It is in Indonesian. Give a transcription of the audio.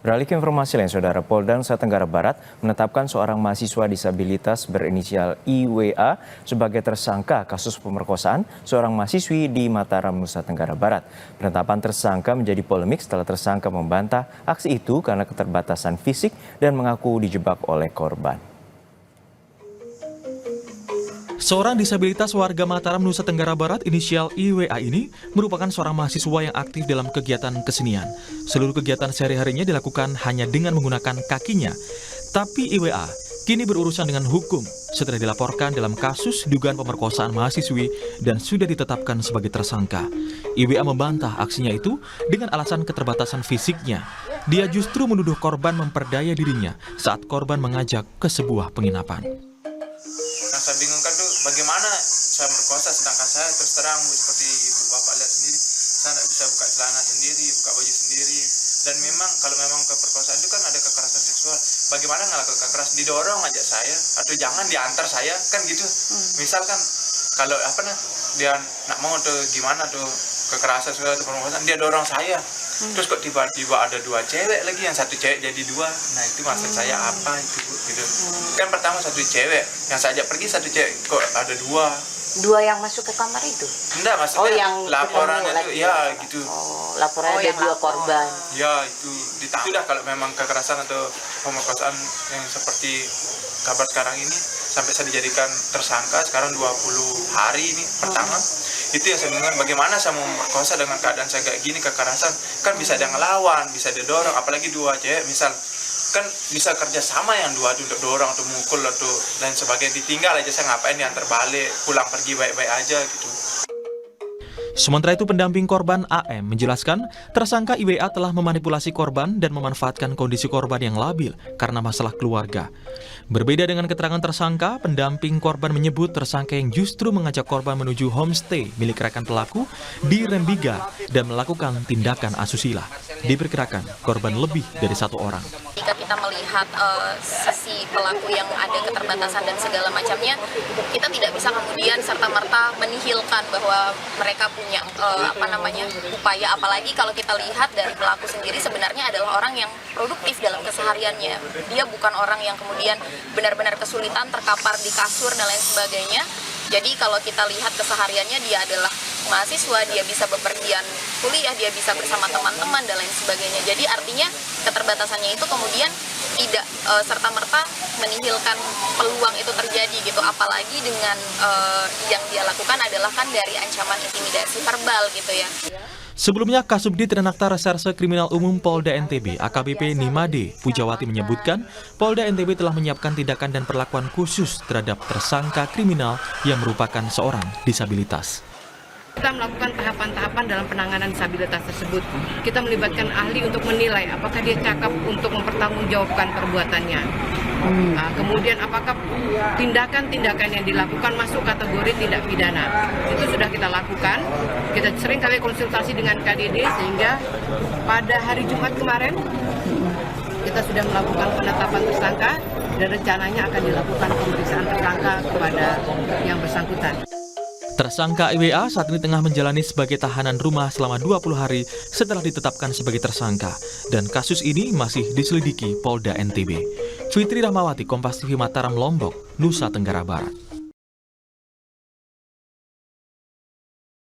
Beralih ke informasi lain, Saudara, Polda Nusa Tenggara Barat menetapkan seorang mahasiswa disabilitas berinisial IWA sebagai tersangka kasus pemerkosaan seorang mahasiswi di Mataram, Nusa Tenggara Barat. Penetapan tersangka menjadi polemik setelah tersangka membantah aksi itu karena keterbatasan fisik dan mengaku dijebak oleh korban. Seorang disabilitas warga Mataram, Nusa Tenggara Barat inisial IWA ini merupakan seorang mahasiswa yang aktif dalam kegiatan kesenian. Seluruh kegiatan sehari-harinya dilakukan hanya dengan menggunakan kakinya. Tapi IWA kini berurusan dengan hukum setelah dilaporkan dalam kasus dugaan pemerkosaan mahasiswi dan sudah ditetapkan sebagai tersangka. IWA membantah aksinya itu dengan alasan keterbatasan fisiknya. Dia justru menuduh korban memperdaya dirinya saat korban mengajak ke sebuah penginapan. Yang saya bingungkan tuh bagaimana saya merkosa sedangkan saya terus terang seperti Bapak lihat sendiri, saya tidak bisa buka celana sendiri, buka baju sendiri. Dan memang kalau memang keperkosaan itu kan ada kekerasan seksual. Bagaimana ngelakuin kekerasan, didorong aja saya atau jangan diantar saya kan gitu. Misalkan kalau dia nak mau tuh gimana tuh kekerasan seksual atau pemerkosaan, dia dorong saya. Terus kok tiba-tiba ada dua cewek lagi, yang satu cewek jadi dua. Nah itu maksud saya apa itu gitu. Kan pertama satu cewek, yang saya ajak pergi satu cewek, kok ada dua. Dua yang masuk ke kamar itu? Enggak, maksudnya yang laporan itu ya gitu. Laporan ada dua korban. Ya itu ditangkap. Sudah kalau memang kekerasan atau pemerkosaan yang seperti kabar sekarang ini sampai saya dijadikan tersangka sekarang 20 hari ini pertama. Itu yang saya bingung, bagaimana saya mau memperkosa dengan keadaan saya kayak gini, kekerasan kan bisa dia ngelawan, bisa dia dorong, apalagi dua cewek misal kan bisa kerja sama yang dua untuk dorong atau mukul atau lain sebagainya, ditinggal aja saya ngapain diantar balik, pulang pergi baik-baik aja gitu. Sementara itu pendamping korban AM menjelaskan tersangka IWA telah memanipulasi korban dan memanfaatkan kondisi korban yang labil karena masalah keluarga. Berbeda dengan keterangan tersangka, pendamping korban menyebut tersangka yang justru mengajak korban menuju homestay milik rekan pelaku di Rembiga dan melakukan tindakan asusila. Diperkirakan korban lebih dari satu orang. Jika kita melihat sisi pelaku yang ada keterbatasan dan segala macamnya, kita tidak bisa kemudian serta-merta menihilkan bahwa mereka punya upaya, apalagi kalau kita lihat dari pelaku sendiri sebenarnya adalah orang yang produktif dalam kesehariannya. Dia bukan orang yang kemudian benar-benar kesulitan terkapar di kasur dan lain sebagainya. Jadi kalau kita lihat kesehariannya, dia adalah mahasiswa, dia bisa bepergian kuliah, dia bisa bersama teman-teman dan lain sebagainya. Jadi artinya keterbatasannya itu kemudian tidak serta-merta menihilkan peluang itu terjadi gitu. Apalagi dengan yang dia lakukan adalah kan dari ancaman intimidasi verbal gitu ya. Sebelumnya, Kasubdit Renakta Reserse Kriminal Umum Polda NTB AKBP Nimade Pujawati menyebutkan Polda NTB telah menyiapkan tindakan dan perlakuan khusus terhadap tersangka kriminal yang merupakan seorang disabilitas. Kita melakukan tahapan-tahapan dalam penanganan disabilitas tersebut. Kita melibatkan ahli untuk menilai apakah dia cakap untuk mempertanggungjawabkan perbuatannya. Nah, kemudian apakah tindakan-tindakan yang dilakukan masuk kategori tindak pidana. Itu sudah kita lakukan. Kita sering kali konsultasi dengan KDD sehingga pada hari Jumat kemarin kita sudah melakukan penetapan tersangka dan rencananya akan dilakukan pemeriksaan tersangka kepada yang bersangkutan. Tersangka IWA saat ini tengah menjalani sebagai tahanan rumah selama 20 hari setelah ditetapkan sebagai tersangka. Dan kasus ini masih diselidiki Polda NTB. Fitri Rahmawati, Kompas TV Mataram, Lombok, Nusa Tenggara Barat.